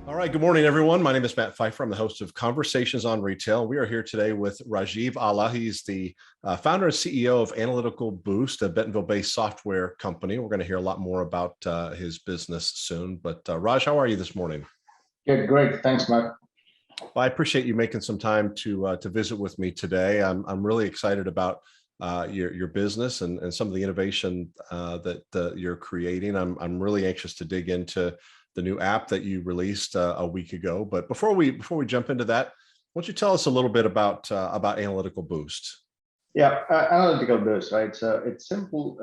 All right, good morning, everyone. My name is Matt Pfeiffer. I'm the host of Conversations on Retail. We are here today with Rajiv Ala. He's the founder and CEO of Analytical Boost, a Bentonville-based software company. We're going to hear a lot more about his business soon. But Raj, how are you this morning? Good, great. Thanks, Matt. Well, I appreciate you making some time to visit with me today. I'm really excited about your business and some of the innovation that you're creating. I'm really anxious to dig into the new app that you released a week ago. But before we jump into that, why don't you tell us a little bit about Analytical Boost? Yeah, Analytical Boost, right? So it's simple.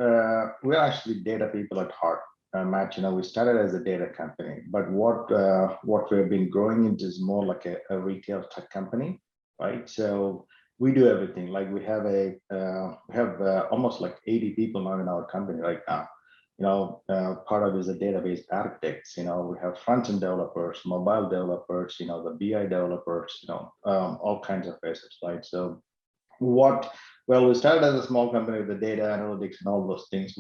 We're actually data people at heart, Matt. We started as a data company, but what we've been growing into is more like a retail tech company, right? So we do everything. Like we have almost like 80 people now in our company right now. Part of it is a database architects. We have front-end developers, mobile developers, the BI developers, all kinds of assets, right? So we started as a small company with the data analytics and all those things.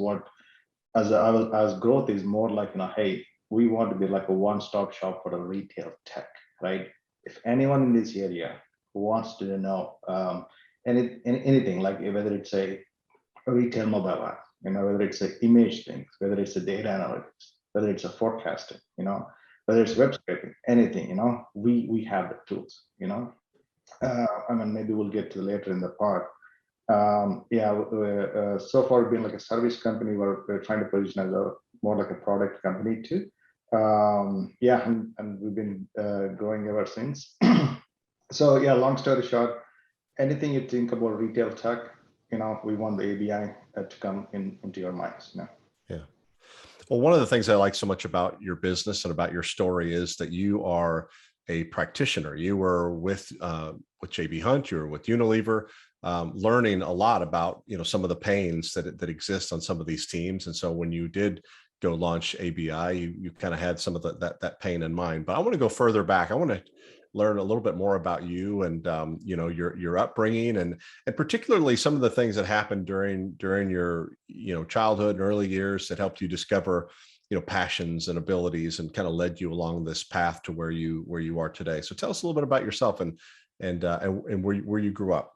As growth is more like, hey, we want to be like a one-stop shop for the retail tech, right? If anyone in this area who wants to know anything, like whether it's a retail mobile app, whether it's an image things, whether it's a data analytics, whether it's a forecasting, whether it's web scraping, anything, we have the tools, maybe we'll get to later in the part. So far we've been like a service company where we're trying to position as more like a product company too. And we've been growing ever since. So yeah, long story short, anything you think about retail tech, we want the ABI to come into your minds. Yeah. Well, one of the things I like so much about your business and about your story is that you are a practitioner. You were with JB Hunt, you were with Unilever, learning a lot about some of the pains that exist on some of these teams. And so when you did go launch ABI, you kind of had some of that pain in mind. But I want to go further back. I want to learn a little bit more about you and your upbringing and particularly some of the things that happened during your childhood and early years that helped you discover passions and abilities and kind of led you along this path to where you are today. So tell us a little bit about yourself and where you grew up.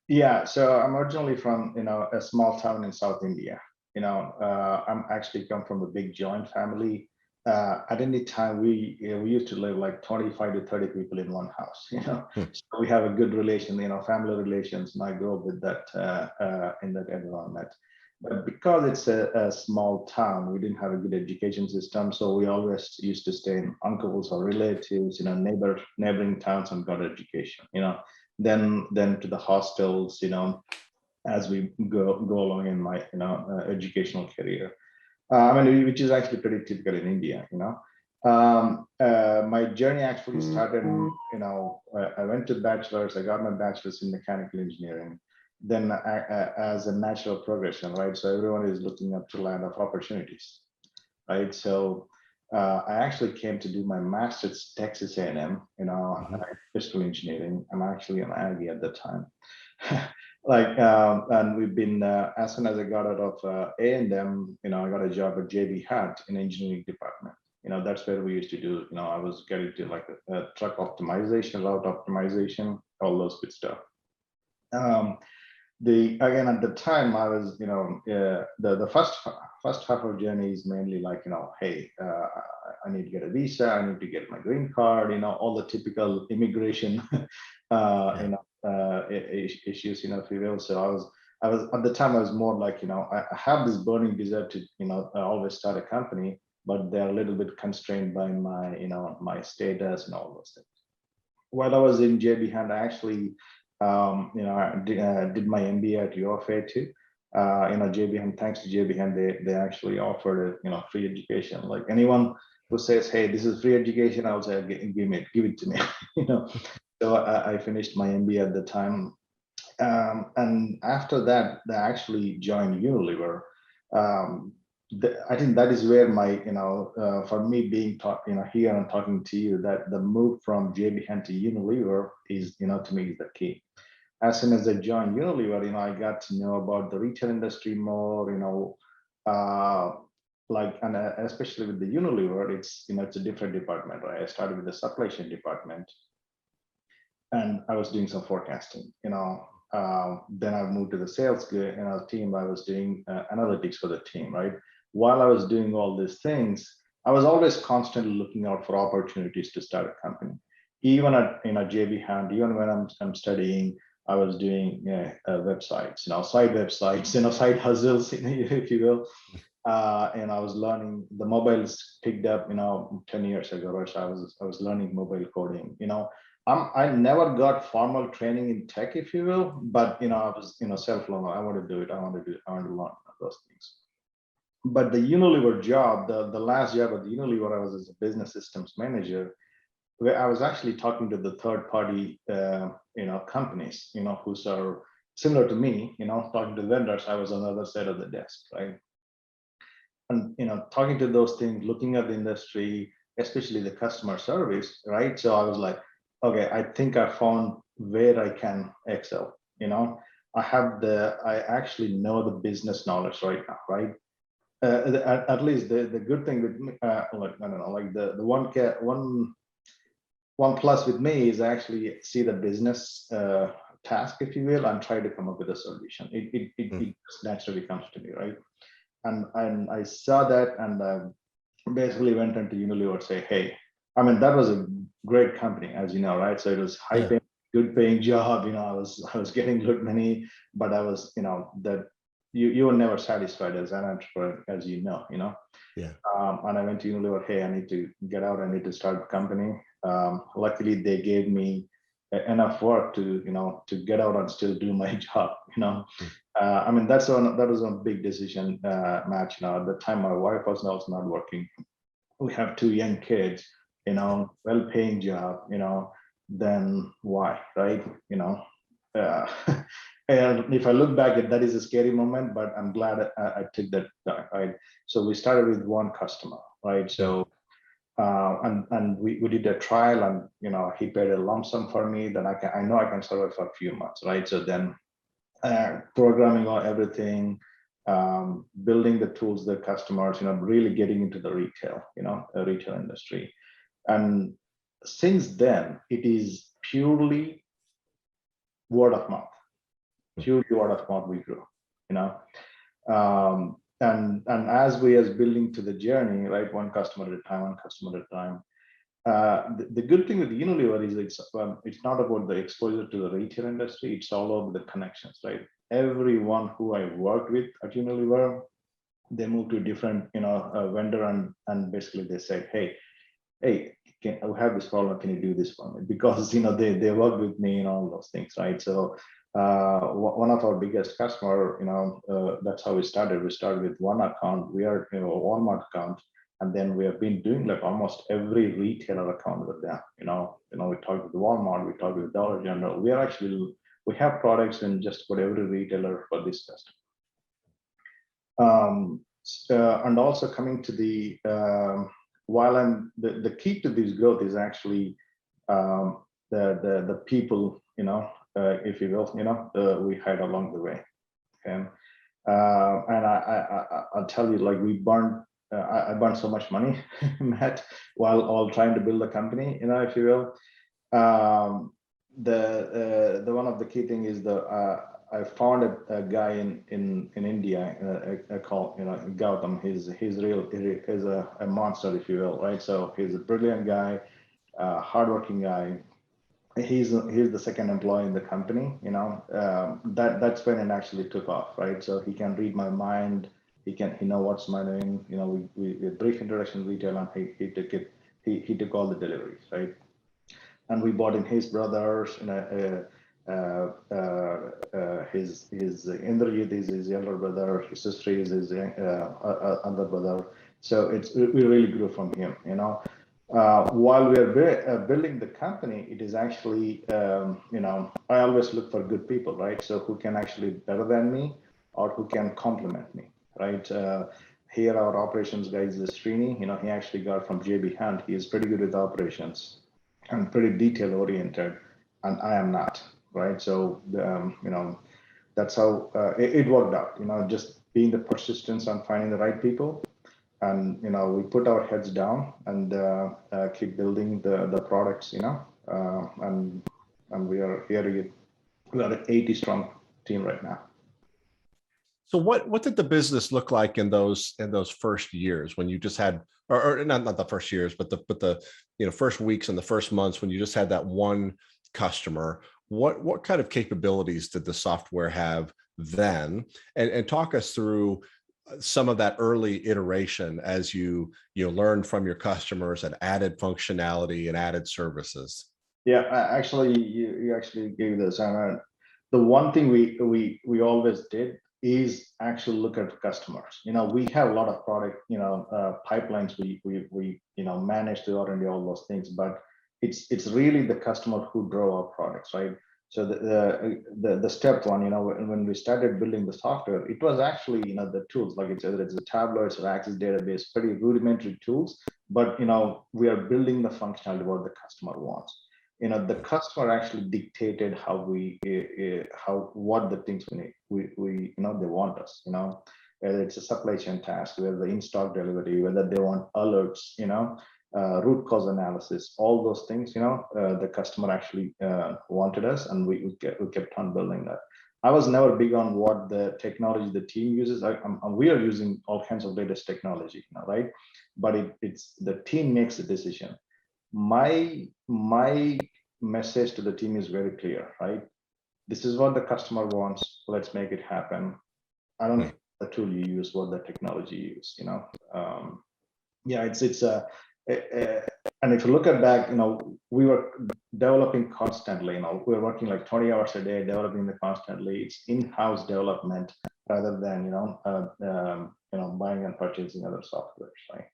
Yeah, so I'm originally from a small town in South India. I'm actually come from a big joint family. At any time, we used to live like 25 to 30 people in one house. So we have a good relation, family relations, and I grew up with that in that environment. But because it's a small town, we didn't have a good education system, so we always used to stay in uncles or relatives, neighboring towns and got education. Then to the hostels, as we go along in my educational career. Which is actually pretty typical in India. My journey actually started. I went to bachelor's. I got my bachelor's in mechanical engineering. Then, as a natural progression, right? So everyone is looking up to land of opportunities, right? So I actually came to do my master's at Texas A&M. Physical engineering. I'm actually an Aggie at the time. And we've been as soon as I got out of A&M, I got a job at JB Hunt in engineering department. That's where we used to do. I was getting to like a truck optimization, route optimization, all those good stuff. Again at the time I was, the first half of journey is mainly like, hey, I need to get a visa, I need to get my green card, all the typical immigration, issues, if you will. So I was at the time I was more like, I have this burning desire to, always start a company, but they're a little bit constrained by my, my status and all those things. While I was in JB Hunt, I actually, I did my MBA at UFA too. JB Hunt, thanks to JB Hunt, they actually offered free education. Like anyone who says, hey, this is free education, I'll say, give it to me. So I finished my MBA at the time. And after that, I actually joined Unilever. I think that is where my, for me being here and talking to you, that the move from JB Hunt to Unilever is, to me, is the key. As soon as I joined Unilever, I got to know about the retail industry more, and especially with the Unilever, it's a different department, right? I started with the supply chain department, and I was doing some forecasting, then I moved to the sales team. I was doing analytics for the team, right? While I was doing all these things, I was always constantly looking out for opportunities to start a company. Even at JB Hunt, even when I'm studying, I was doing websites, side websites, side hustles, if you will. And I was learning. The mobiles picked up, 10 years ago, right? So I was learning mobile coding. I never got formal training in tech, if you will, but I was self-learner. I want to do it. I want to do it. I want to learn those things. But the Unilever job, the last job at the Unilever, I was as a business systems manager, where I was actually talking to the third party, companies, who are similar to me, talking to vendors. I was on the other side of the desk, right? And talking to those things, looking at the industry, especially the customer service, right? So I was like, okay, I think I found where I can excel. I actually know the business knowledge right now, right? At least the good thing with me, like I don't know, like the one plus with me is I actually see the business task, if you will, and try to come up with a solution. It just naturally comes to me, right? And I saw that, and basically went into Unilever, say, hey, I mean, that was a great company, as you know, right? So it was high paying, good paying job. I was getting good money, but I was, that you were never satisfied as an entrepreneur, as you know. Yeah. And I went to Unilever, hey, I need to get out, I need to start a company. Luckily, they gave me enough work to get out and still do my job. I mean, that was a big decision, match. At the time, my wife was also not working. We have two young kids, well-paying job, then why, right? And if I look back, that is a scary moment, but I'm glad I took that time, right? So we started with one customer, right? So and we did a trial, and he paid a lump sum for me. Then I know I can survive for a few months, right? So then programming on everything, building the tools, the customers, really getting into the retail industry. And since then, it is purely word of mouth. Purely word of mouth we grew, and as we as building to the journey, right, one customer at a time. The good thing with Unilever is it's not about the exposure to the retail industry. It's all about the connections, right? Everyone who I worked with at Unilever, they moved to a different, vendor, and basically they said, hey, I have this problem. Can you do this for me? Because they worked with me and all those things, right? So one of our biggest customer, that's how we started. We started with one account. We are a Walmart account, and then we have been doing like almost every retailer account with them. We talked with Walmart, we talked with Dollar General. We have products in just about every retailer for this customer. And also coming to the the key to this growth is actually the people, if you will, we hired along the way. Okay. And I'll tell you, like, I burned so much money, Matt, while all trying to build a company, if you will. The one of the key thing is I found a guy in India, I call Gautam. He's a monster, if you will, right? So he's a brilliant guy, hardworking guy. He's the second employee in the company. That's when it actually took off, right? So he can read my mind. He know what's my name. We brief introduction retail, and he took it. He took all the deliveries, right? And we bought in his brothers, his Indrajit is his younger brother, his sister is his other brother. So we really grew from him. While we are building the company, it is actually, I always look for good people, right? So who can actually better than me, or who can complement me, right? Here our operations guy is Srini. He actually got from JB Hunt. He is pretty good with operations and pretty detail oriented, and I am not, right? So that's how it worked out. Just being the persistence on finding the right people, and we put our heads down and keep building the products, and we are an 80 strong team right now. So what did the business look like in those first years when you just had, or not the first years, but the first weeks and the first months when you just had that one customer? What kind of capabilities did the software have then? And talk us through some of that early iteration as you learned from your customers and added functionality and added services. Yeah, actually, you actually gave this. And the one thing we always did is actually look at customers. We have a lot of product, pipelines we manage to R&D, all those things, but it's really the customer who drove our products, right? So the step one, when we started building the software, it was actually the tools, like whether it's a Tableau, it's an Access database, pretty rudimentary tools, but we are building the functionality what the customer wants. The customer actually dictated how what the things we they want us, whether it's a supply chain task, whether the in-stock delivery, whether they want alerts, root cause analysis, all those things, the customer actually wanted us, and we kept on building that. I was never big on what the technology the team uses. We are using all kinds of latest technology, right? But it's the team makes the decision. My message to the team is very clear, right? This is what the customer wants. Let's make it happen. I don't know the tool you use, what the technology you use, yeah, it's and if you look at back, we were developing constantly. We were working like 20 hours a day developing the constantly. It's in-house development rather than buying and purchasing other softwares, right?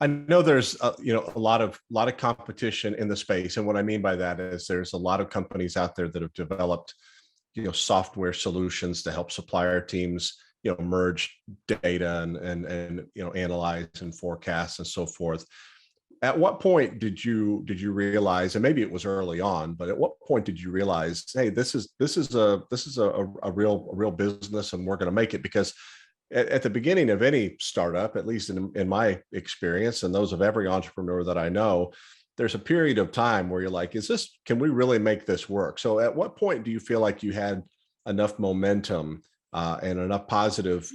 I know there's a lot of competition in the space, and what I mean by that is there's a lot of companies out there that have developed software solutions to help supplier teams merge data and analyze and forecast and so forth. At what point did you realize, and maybe it was early on, but at what point did you realize, hey, this is a real business and we're going to make it? Because at the beginning of any startup, at least in my experience and those of every entrepreneur that I know, there's a period of time where you're like, can we really make this work? So at what point do you feel like you had enough momentum and enough positive,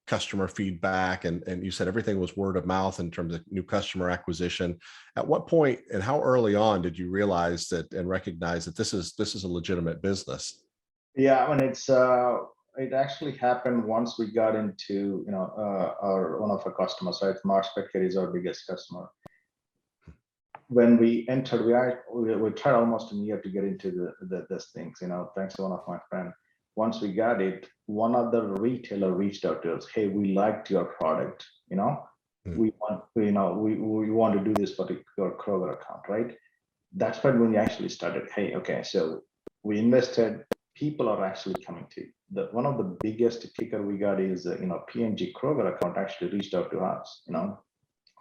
customer feedback, and you said everything was word of mouth in terms of new customer acquisition? At what point and how early on did you realize that and recognize that this is a legitimate business? Yeah, I mean, it actually happened once we got into one of our customers, right? Mars Petcare is our biggest customer. When we entered, we tried almost a year to get into this things, thanks to one of my friends. Once we got it, one other retailer reached out to us. Hey, we liked your product. We want to do this for your Kroger account, right? That's when we actually started. Hey, okay, so we invested. People are actually coming to one of the biggest kicker we got is P&G Kroger account actually reached out to us.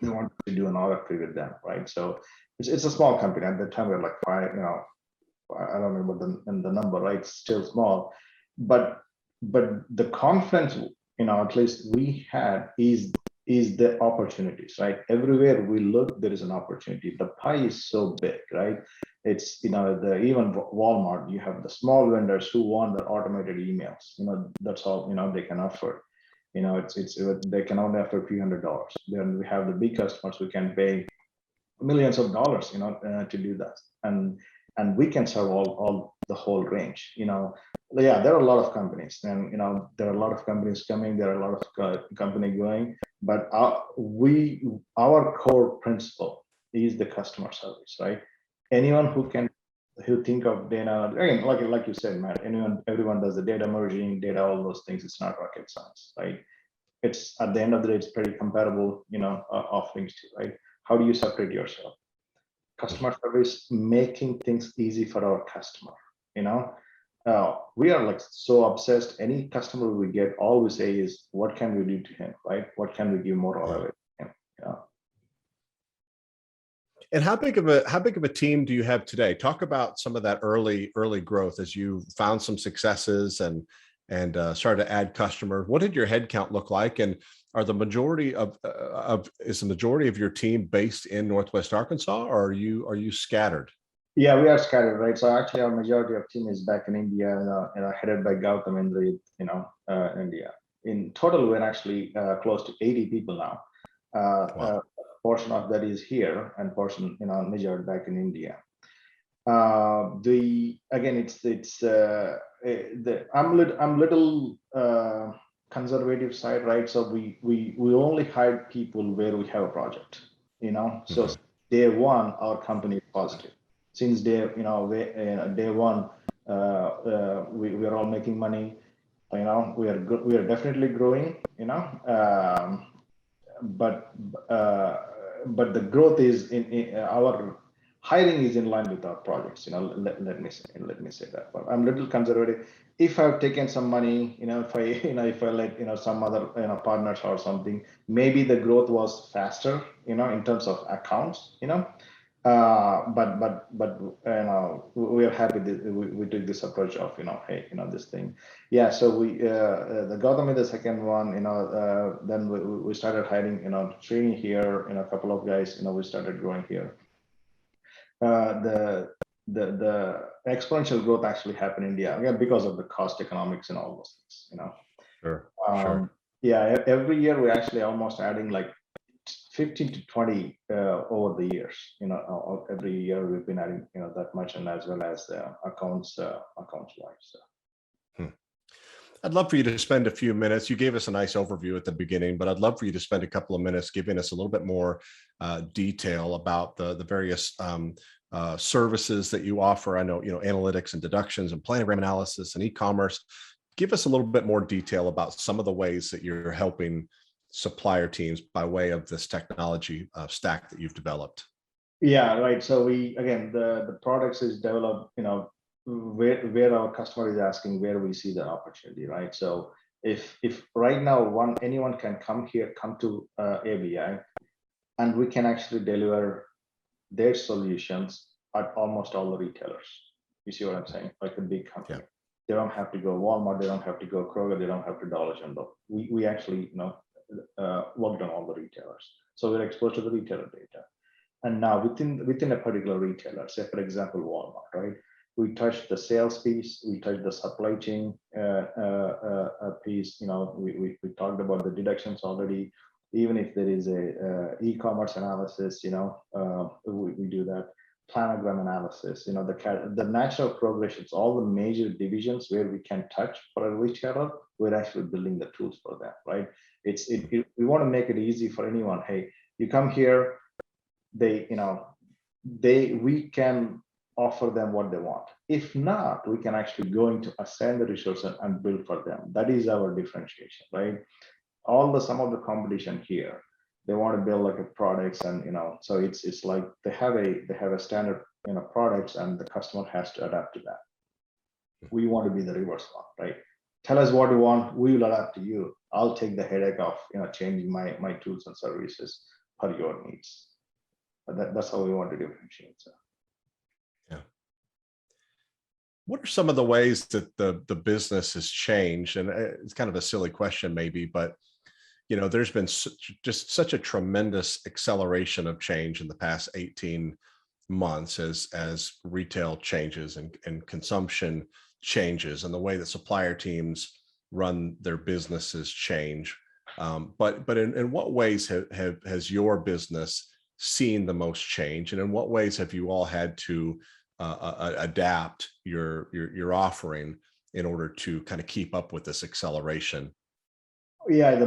We wanted to do an RFP with them, right? So it's a small company at the time. We were like 5. I don't remember the number, right? It's still small. But the confidence, at least we had is the opportunities, right? Everywhere we look, there is an opportunity. The pie is so big, right? It's even Walmart, you have the small vendors who want the automated emails. That's all they can offer. They can only offer a few $100s. Then we have the big customers who can pay millions of dollars, to do that, and we can serve all the whole range. Yeah, there are a lot of companies, and there are a lot of companies coming. There are a lot of company going, but our core principle is the customer service, right? Anyone who think of data, again, like you said, Matt, everyone does the data merging, data, all those things. It's not rocket science, right? It's at the end of the day, it's pretty comparable, offerings too, right? How do you separate yourself? Customer service, making things easy for our customer. We are like so obsessed. Any customer we get, all we say is, what can we do to him, right? What can we give more of it? And how big of a team do you have today? Talk about some of that early growth as you found some successes and and started to add customers. What did your headcount look like? And are the majority is the majority of your team based in Northwest Arkansas, or are you scattered? Yeah, we are scattered, right? So actually, our majority of team is back in India, headed by Gautam Indra, India. In total, we're actually close to 80 people now. Wow. Portion of that is here, and portion, majority back in India. I'm little conservative side, right? So we only hire people where we have a project, So Mhm. day one, our company is positive. Since day one, we are all making money. We are definitely growing. But uh, but the growth is in our hiring is in line with our projects. Let me say that. But I'm a little conservative. If I've taken some money, if I let some other partners or something, maybe the growth was faster, in terms of accounts, but we are happy that we took this approach of hey, this thing. Yeah, so the Gautam is the second one. Then we started hiring training here, a couple of guys. We started growing here. The exponential growth actually happened in India, again, because of the cost economics and all those things. Sure. um, yeah, every year we're actually almost adding like 15 to 20 over the years. Every year we've been adding that much, and as well as accounts wise. So. I'd love for you to spend a few minutes. You gave us a nice overview at the beginning, but I'd love for you to spend a couple of minutes giving us a little bit more detail about the various services that you offer. I know, analytics and deductions and planogram analysis and e-commerce. Give us a little bit more detail about some of the ways that you're helping supplier teams by way of this technology stack that you've developed. Yeah, right. So the products is developed, where our customer is asking, where we see the opportunity, right? So if right now anyone can come to ABI, and we can actually deliver their solutions at almost all the retailers. You see what I'm saying? Like a big company. Yeah. They don't have to go Walmart, they don't have to go Kroger, they don't have to Dollar General. We actually worked on all the retailers. So we're exposed to the retailer data. And now within a particular retailer, say for example Walmart, right? We touch the sales piece, we touch the supply chain piece. We talked about the deductions already. Even if there is a e-commerce analysis, we do that. Planogram analysis, the natural progressions, all the major divisions where we can touch for a retailer, we're actually building the tools for that, right? We want to make it easy for anyone. Hey, you come here, we can offer them what they want. If not, we can actually go into assign the resources and build for them. That is our differentiation, right? Some of the competition here, they want to build like a products, and so it's like they have a standard products, and the customer has to adapt to that. We want to be the reverse one, right? Tell us what you want, we will adapt to you. I'll take the headache of changing my tools and services per your needs. That's how we want to differentiate. So. Yeah. What are some of the ways that the business has changed? And it's kind of a silly question maybe, but there's been just such a tremendous acceleration of change in the past 18 months as retail changes and consumption changes, and the way that supplier teams run their businesses change. But in what ways has your business seen the most change, and in what ways have you all had to adapt your offering in order to kind of keep up with this acceleration? Yeah, as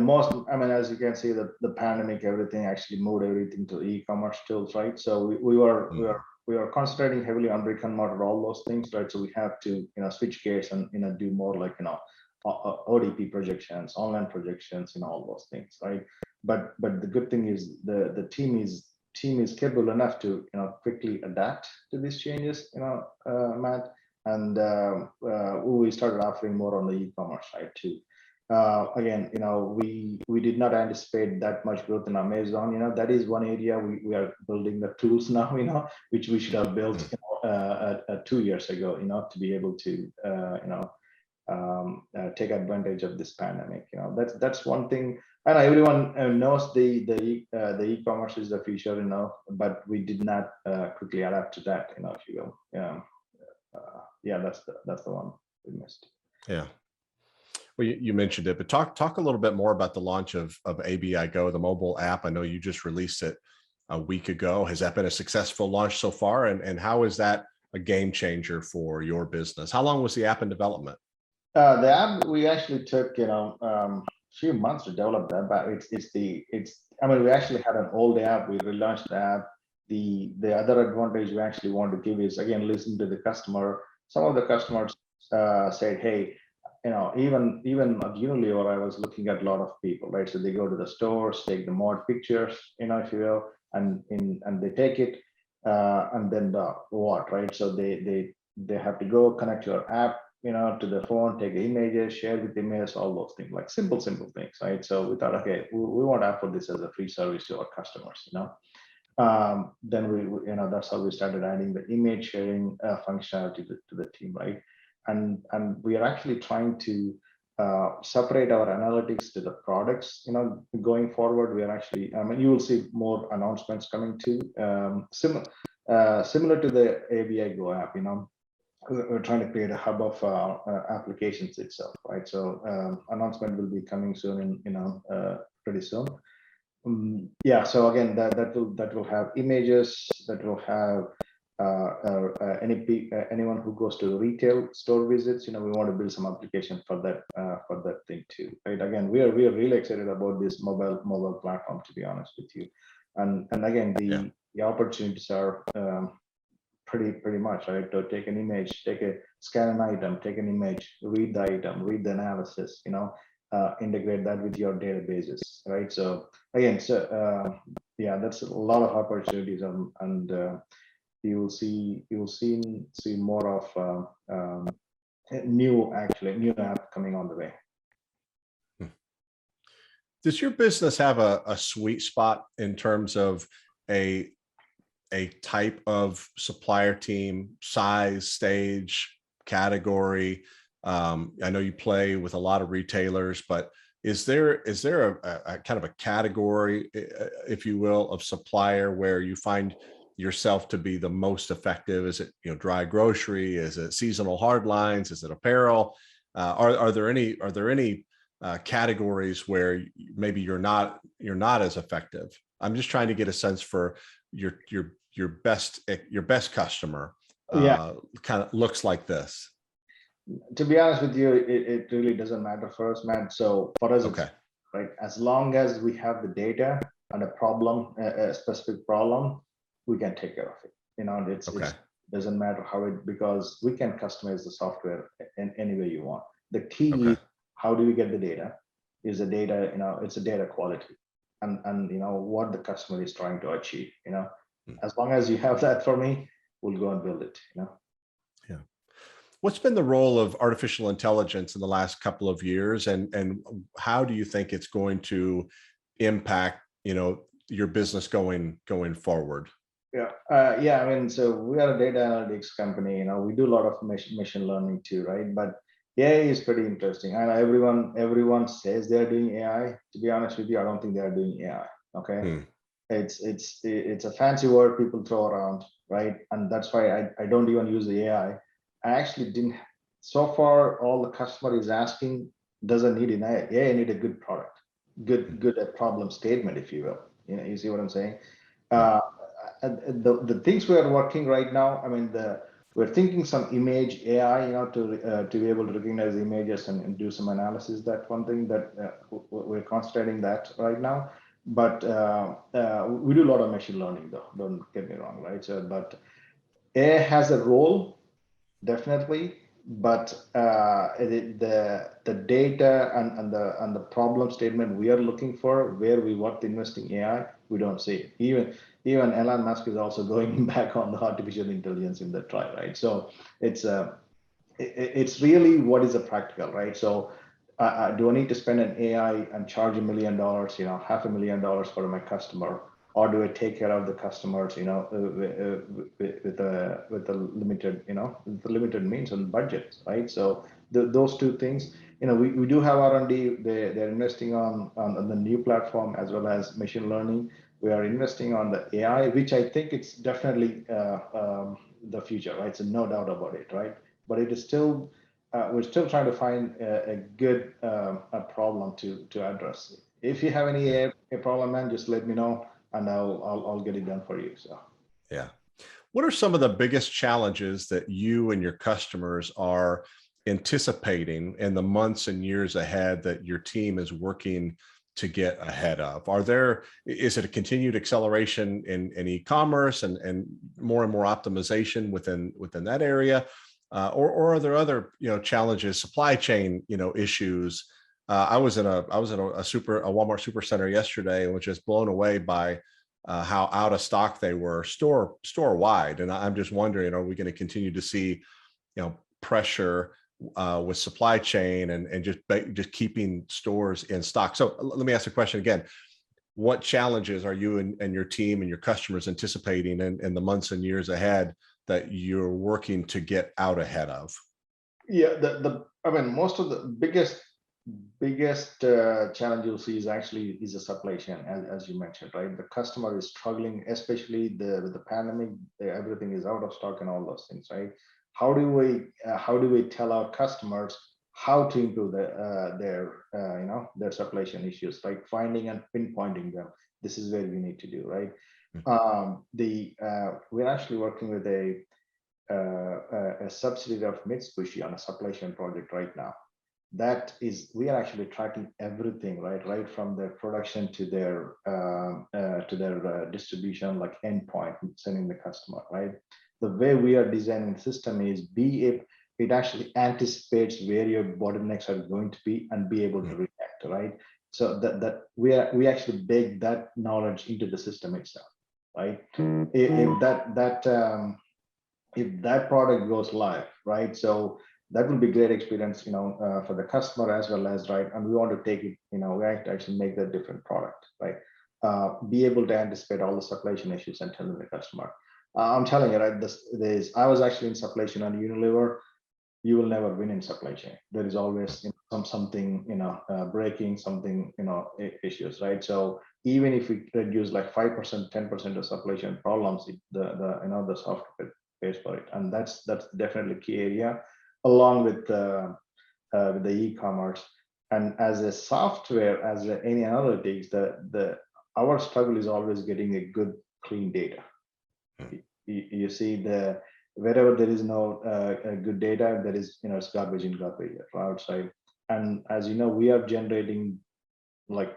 you can see, the pandemic, everything actually moved everything to e-commerce tools, right? So we were concentrating heavily on brick and mortar, all those things, right? So we have to switch gears and do more like ODP projections, online projections, all those things, right? But the good thing is the team is capable enough to quickly adapt to these changes, Matt, and we started offering more on the e-commerce side too. Again, we did not anticipate that much growth in Amazon. That is one area we are building the tools now, which we should have built 2 years ago, to be able to take advantage of this pandemic. That's one thing. And everyone knows the e-commerce is the future, but we did not quickly adapt to that, if you will. Yeah, that's the one we missed. Yeah. Well, you mentioned it, but talk a little bit more about the launch of ABI Go, the mobile app. I know you just released it a week ago. Has that been a successful launch so far? And how is that a game changer for your business? How long was the app in development? The app we actually took, few months to develop that, but I mean, we actually had an old app. We relaunched the app. The other advantage we actually want to give is, again, listen to the customer. Some of the customers said, hey, even at Unilever, I was looking at a lot of people, right? So they go to the stores, take the mod pictures, if you will, and they take it, and then what, right? So they have to go connect your app, to the phone, take the images, share with emails, all those things, like simple things, right? So we thought, okay, we want to offer this as a free service to our customers, then that's how we started adding the image sharing functionality to the team, right? And we are actually trying to separate our analytics to the products. Going forward, we are actually, I mean, you will see more announcements coming too, similar to the ABI Go app. We're trying to create a hub of applications itself, right? So announcement will be coming soon, pretty soon. Yeah, so again, that will have images, that will have anyone who goes to retail store visits. We want to build some application for that thing too, right? Again, we are really excited about this mobile platform, to be honest with you. And again, the opportunities are pretty much, right? To take an image, scan an item, take an image, read the item, read the analysis, integrate that with your databases, right? So again, yeah, that's a lot of opportunities, and you will see more of new app coming on the way. Does your business have a sweet spot in terms of a type of supplier team, size, stage, category? I know you play with a lot of retailers, but is there a kind of a category, if you will, of supplier where you find yourself to be the most effective? Is it dry grocery? Is it seasonal hard lines? Is it apparel? Are there any categories where maybe you're not as effective? I'm just trying to get a sense for your best customer. Kind of looks like this. To be honest with you, it really doesn't matter for us, man. So for us, okay, right, as long as we have the data and a specific problem, we can take care of it. It doesn't matter because we can customize the software in any way you want. The key is, how do we get the data? Is the data, it's a data quality, and what the customer is trying to achieve. As long as you have that for me, we'll go and build it. Yeah. What's been the role of artificial intelligence in the last couple of years, and how do you think it's going to impact your business going forward? Yeah. I mean, so we are a data analytics company. We do a lot of machine learning too, right? But AI is pretty interesting, and everyone says they're doing AI. To be honest with you, I don't think they are doing AI. Okay. It's a fancy word people throw around, right? And that's why I don't even use the AI. I actually didn't. So far, all the customer is asking doesn't need an AI. AI need a good product, good problem statement, if you will. You see what I'm saying? The things we are working right now. I mean, we're thinking some image AI, to be able to recognize images and do some analysis. That one thing that we're concentrating that right now. But we do a lot of machine learning, though. Don't get me wrong, right? So, but AI has a role, definitely. But the data and the problem statement we are looking for, where we want to invest in AI, we don't see it. Even Elon Musk is also going back on the artificial intelligence in the trial, right? So it's really what is a practical, right? So do I need to spend an AI and charge $1 million, $500,000 for my customer, or do I take care of the customers, with the limited, limited means and budget, right? So those two things. We do have R&D. They're investing on the new platform as well as machine learning. We are investing on the AI, which I think it's definitely the future, right? So no doubt about it, right? But it is still we're still trying to find a good a problem to address. If you have any Yeah. a problem, man, just let me know, and I'll get it done for you. So. Yeah. What are some of the biggest challenges that you and your customers are anticipating in the months and years ahead that your team is working to get ahead of? Is it a continued acceleration in e-commerce and more optimization within that area? Or are there other, challenges, supply chain, issues? I was in a Walmart supercenter yesterday and was just blown away by how out of stock they were store wide. And I'm just wondering, are we going to continue to see, pressure with supply chain and just keeping stores in stock? So let me ask the question again. What challenges are you and your team and your customers anticipating in the months and years ahead that you're working to get out ahead of? Yeah, I mean, most of the biggest challenge you'll see is the supply chain, as you mentioned, right? The customer is struggling, especially with the pandemic. Everything is out of stock and all those things, right? How do we tell our customers how to improve their supply chain issues, like finding and pinpointing them? This is where we need to do, right? We're actually working with a subsidiary of Mitsubishi on a supply chain project right now. We are actually tracking everything, right from their production to their distribution, like endpoint, sending the customer, right? The way we are designing the system is it actually anticipates where your bottlenecks are going to be and be able to react, right? So that we actually bake that knowledge into the system itself, right? If that product goes live, right? So that will be great experience, for the customer as well as, right? And we want to take it, we have to actually make that different product, right? Be able to anticipate all the supply chain issues and tell the customer. I'm telling you, right? I was actually in supply chain on Unilever. You will never win in supply chain. There is always something breaking, something issues, right? So even if we reduce like 5%, 10% of supply chain problems, the software pays for it, and that's definitely key area, along with the e-commerce. And as a software, as any analytics, our struggle is always getting a good, clean data. You see, wherever there is no good data, there is it's garbage in, garbage outside. And as you know, we are generating like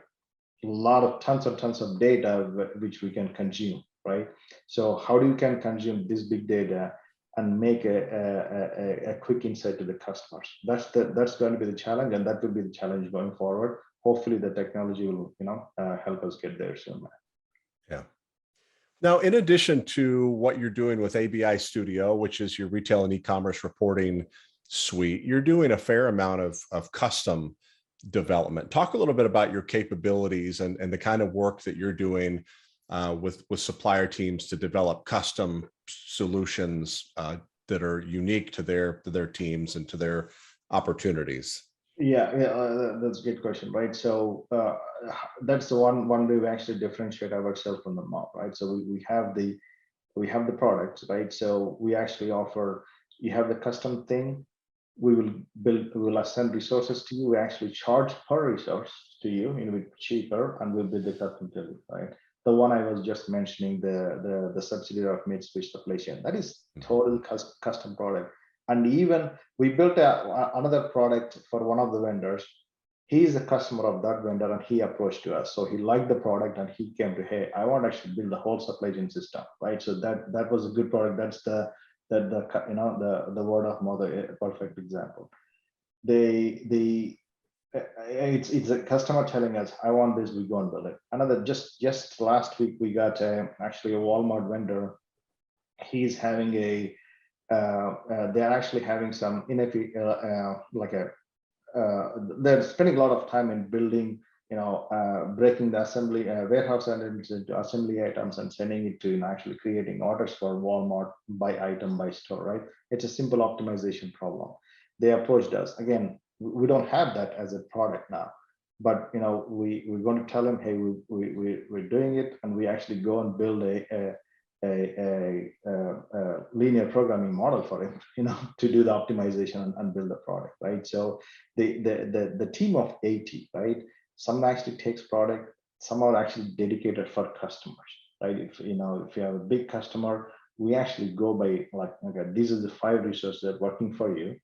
a lot of tons of data which we can consume, right? So how do you can consume this big data and make a quick insight to the customers? That's going to be the challenge, and that will be the challenge going forward. Hopefully the technology will help us get there soon. Yeah. Now, in addition to what you're doing with ABI Studio, which is your retail and e-commerce reporting suite, you're doing a fair amount of custom development. Talk a little bit about your capabilities and the kind of work that you're doing with supplier teams to develop custom solutions that are unique to their teams and to their opportunities. Yeah, that's a good question, right? So that's the one way we actually differentiate ourselves from the mob, right? So we have the product, right? So we actually offer, you have the custom thing, we will assign resources to you. We actually charge per resource to you, cheaper, and we'll build the custom to you, right? The one I was just mentioning, the subsidiary of Mitsubishi Supply Chain, that is total custom product. And even we built another product for one of the vendors. He is a customer of that vendor, and he approached to us. So he liked the product, and he came to, hey, I want to actually build the whole supply chain system, right? So that was a good product. That's the word of mouth, a perfect example. It's a customer telling us, I want this, we go and build it. Another, just last week we got actually a Walmart vendor. He's having they're actually having some they're spending a lot of time in building, breaking the assembly warehouse items into assembly items and sending it to actually creating orders for Walmart by item by store, right? It's a simple optimization problem. they approached us. Again, we don't have that as a product now, but we're going to tell them, hey, we're doing it, and we actually go and build a linear programming model for him, to do the optimization and build the product, right? So the team of 80, right? Some actually takes product, some are actually dedicated for customers, right? If you have a big customer, we actually go by like, okay, these are the 5 resources that are working for you.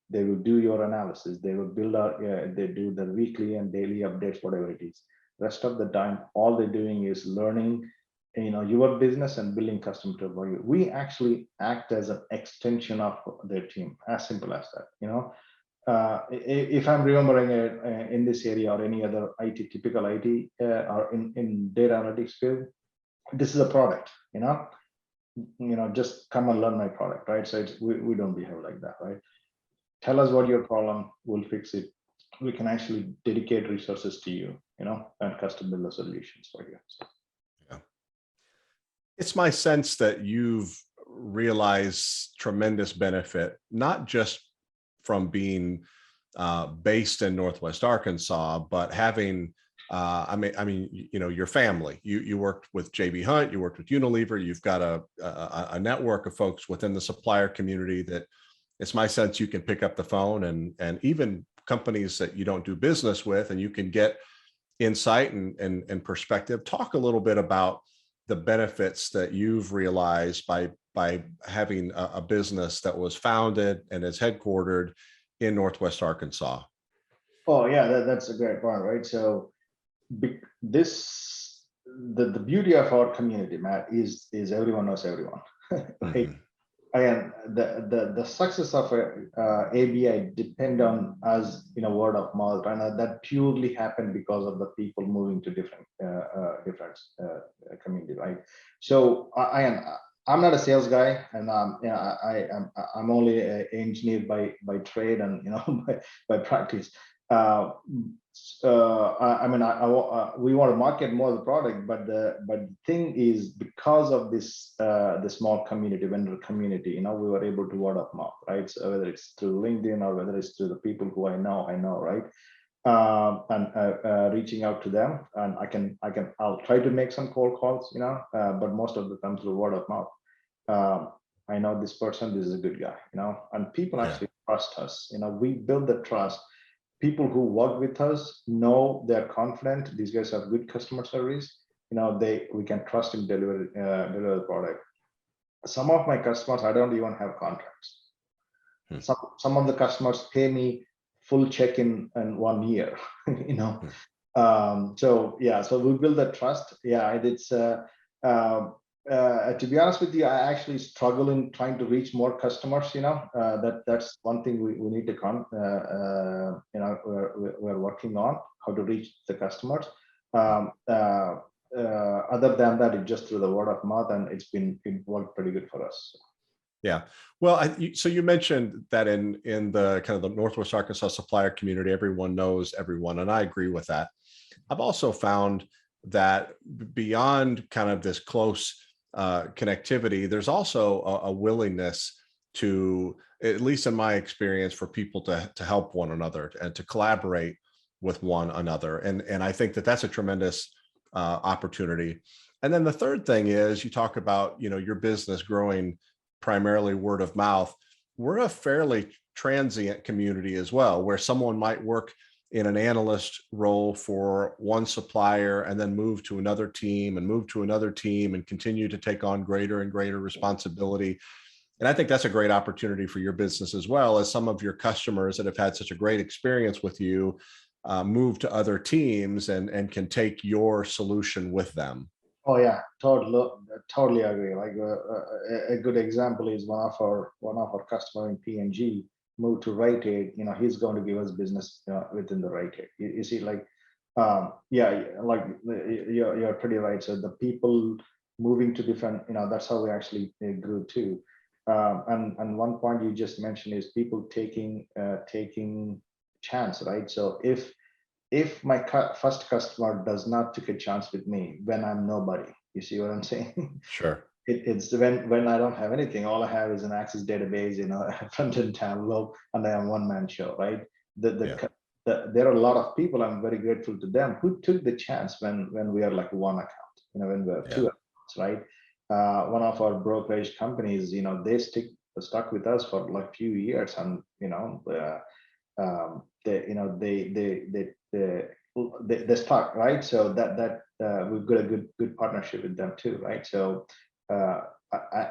They will do your analysis. They will build out, they do the weekly and daily updates, whatever it is. Rest of the time, all they're doing is learning, your business and building customer value. We actually act as an extension of their team, as simple as that. If I'm remembering in this area or any other IT, typical IT or in data analytics field, this is a product, just come and learn my product, right? So we don't behave like that, right? Tell us what your problem, we'll fix it. We can actually dedicate resources to you, and custom build the solutions for you. So. Yeah. It's my sense that you've realized tremendous benefit, not just from being based in Northwest Arkansas, but having, your family. You worked with JB Hunt, you worked with Unilever, you've got a network of folks within the supplier community that it's my sense you can pick up the phone and even companies that you don't do business with, and you can get insight and perspective. Talk a little bit about the benefits that you've realized by having a business that was founded and is headquartered in Northwest Arkansas. Oh yeah, that's a great point, right? So the beauty of our community, Matt, is everyone knows everyone. Right? Mhm. Again, the success of ABI depend on us, word of mouth, and that purely happened because of the people moving to different community, right? So I'm not a sales guy, and I'm only an engineer by trade and by practice. We want to market more of the product, but the thing is, because of this the small community, vendor community, we were able to word of mouth, right? So whether it's through LinkedIn or whether it's through the people who I know, right? And reaching out to them, and I'll try to make some cold calls, but most of the time through word of mouth. I know this person, this is a good guy, and people actually trust us. We build the trust. People who work with us know they're confident. These guys have good customer service. We can trust in deliver the product. Some of my customers, I don't even have contracts. Some of the customers pay me full check in 1 year. So we build that trust. Yeah, it's to be honest with you, I actually struggle in trying to reach more customers. That's one thing we need to we're working on, how to reach the customers. Other than that, it's just through the word of mouth, and it worked pretty good for us. Yeah. Well, so you mentioned that in the kind of the Northwest Arkansas supplier community, everyone knows everyone, and I agree with that. I've also found that beyond kind of this close connectivity, there's also a willingness to, at least in my experience, for people to help one another and to collaborate with one another. And I think that that's a tremendous opportunity. And then the third thing is, you talk about, your business growing primarily word of mouth. We're a fairly transient community as well, where someone might work in an analyst role for one supplier and then move to another team and continue to take on greater and greater responsibility. And I think that's a great opportunity for your business as well, as some of your customers that have had such a great experience with you move to other teams and can take your solution with them. Oh yeah, totally agree. Like a good example is one of our customer in PNG moved to Rite Aid. He's going to give us business within the Rite Aid. You see, like like you're pretty right. So the people moving to different, that's how we actually grew too. And one point you just mentioned is people taking chance, right? So if my first customer does not take a chance with me when I'm nobody, you see what I'm saying? Sure. it's when I don't have anything, all I have is an Access database, a front-end Tableau, and I am one-man show, right? Yeah. There are a lot of people, I'm very grateful to them, who took the chance when we are like one account, when we have Yeah. two accounts, right? One of our brokerage companies, they stuck with us for like few years, and they stuck, right? So we've got a good partnership with them too, right? So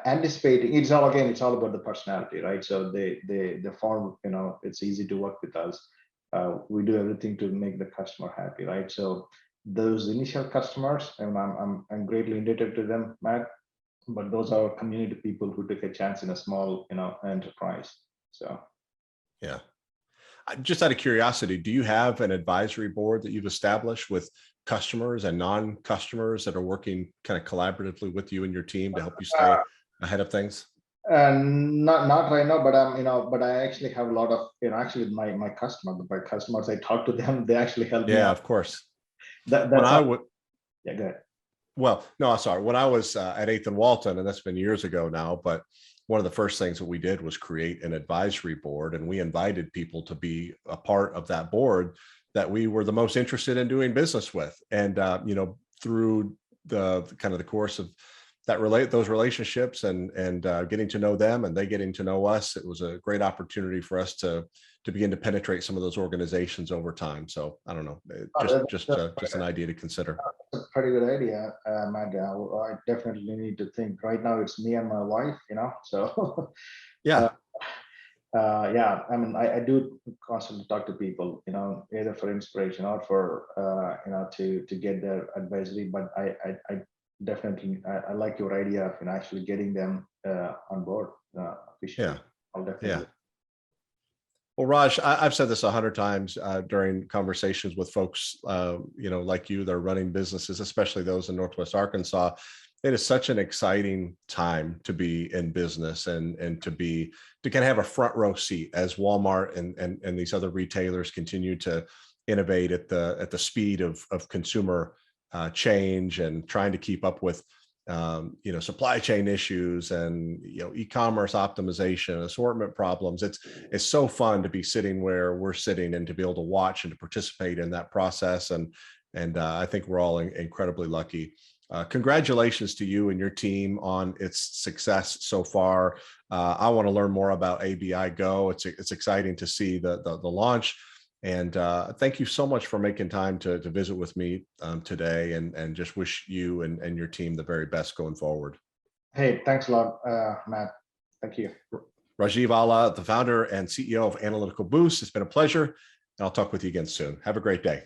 anticipating, it's all about the personality, right? So they form, it's easy to work with us. We do everything to make the customer happy, right? So those initial customers, and I'm greatly indebted to them, Matt. But those are community people who took a chance in a small, enterprise. So Yeah. Just out of curiosity, do you have an advisory board that you've established with customers and non-customers that are working kind of collaboratively with you and your team to help you stay ahead of things? Not right now, but but I actually have a lot of, actually my customers, I talk to them, they actually help me Yeah, out. of course. When That's I how, would, yeah, go ahead. well, no, I'm sorry. When I was at 8th and Walton, and that's been years ago now, but one of the first things that we did was create an advisory board, and we invited people to be a part of that board that we were the most interested in doing business with. And, through the kind of the course of those relationships and getting to know them and they getting to know us, it was a great opportunity for us to begin to penetrate some of those organizations over time. So I don't know, just an idea to consider. That's a pretty good idea, Matt. I definitely need to think. Right now, it's me and my wife, so uh, Yeah. yeah, I mean, I do constantly talk to people, either for inspiration or for, to get their advisory. But I definitely, I like your idea of, actually getting them on board officially. Yeah. I'll Yeah. definitely. Well, Raj, I've said this 100 times during conversations with folks, like you, that are running businesses, especially those in Northwest Arkansas. It is such an exciting time to be in business and to kind of have a front row seat as Walmart and these other retailers continue to innovate at the speed of consumer change and trying to keep up with supply chain issues and e-commerce optimization, assortment problems. It's so fun to be sitting where we're sitting and to be able to watch and to participate in that process. And I think we're all incredibly lucky. Congratulations to you and your team on its success so far. I want to learn more about ABI Go. It's exciting to see the launch. And thank you so much for making time to visit with me today, and just wish you and your team the very best going forward. Hey, thanks a lot, Matt. Thank you. Rajiv Ala, the founder and CEO of Analytical Boost. It's been a pleasure, and I'll talk with you again soon. Have a great day.